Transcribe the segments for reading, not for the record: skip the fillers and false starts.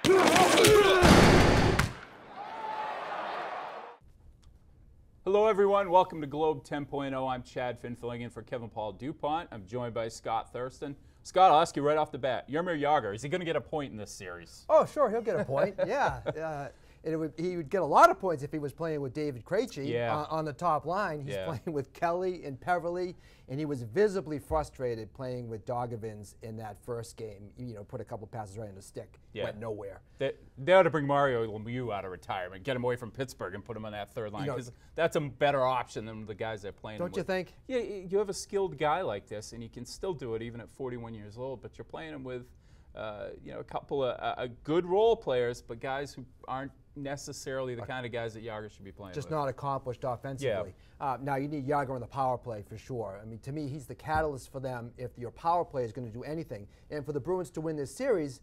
Hello, everyone. Welcome to Globe 10.0. I'm Chad Finn, filling in for Kevin Paul DuPont. I'm joined by Scott Thurston. Scott, I'll ask you right off the bat. Jaromir Jagr, is he going to get a point in this series? Oh, sure, he'll get a point. Yeah. He would get a lot of points if he was playing with David Krejci on the top line. He's playing with Kelly and Peverly, and he was visibly frustrated playing with Dogovins in that first game. You know, put a couple passes right in the stick, went nowhere. They ought to bring Mario Lemieux out of retirement, get him away from Pittsburgh, and put him on that third line, because that's a better option than the guys they're playing with. Don't you think? Yeah, you have a skilled guy like this, and he can still do it even at 41 years old, but you're playing him with a couple of good role players, but guys who aren't necessarily the kind of guys that Jagr should be playing Just with. not accomplished offensively. Now, you need Jagr on the power play for sure. I mean, to me, he's the catalyst for them if your power play is going to do anything. And for the Bruins to win this series,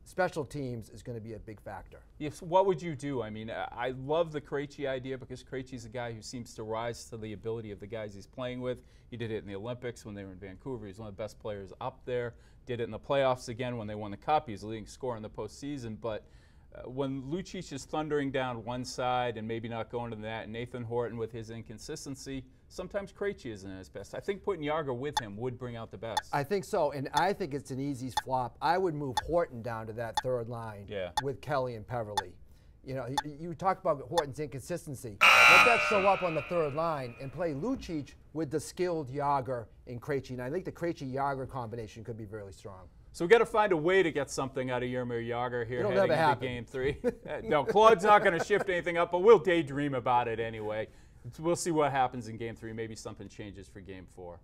special teams is going to be a big factor. Yes, what would you do? I mean, I love the Krejci idea because Krejci's a guy who seems to rise to the ability of the guys he's playing with. He did it in the Olympics when they were in Vancouver. He's one of the best players up there. Did it in the playoffs again when they won the Cup. He's the leading scorer in the postseason. But when Lucic is thundering down one side and maybe not going to the net, and Nathan Horton with his inconsistency, sometimes Krejci isn't at his best. I think putting Jagr with him would bring out the best. I think so, and I think it's an easy flop. I would move Horton down to that third line with Kelly and Peverly. You know, you talk about Horton's inconsistency. Let that show up on the third line and play Lucic with the skilled Jagr and Krejci. And I think the Krejci-Jagr combination could be really strong. So we've got to find a way to get something out of Jaromir Jagr here It'll heading never into happen. Game 3. No, Claude's not going to shift anything up, but we'll daydream about it anyway. We'll see what happens in Game 3. Maybe something changes for Game 4.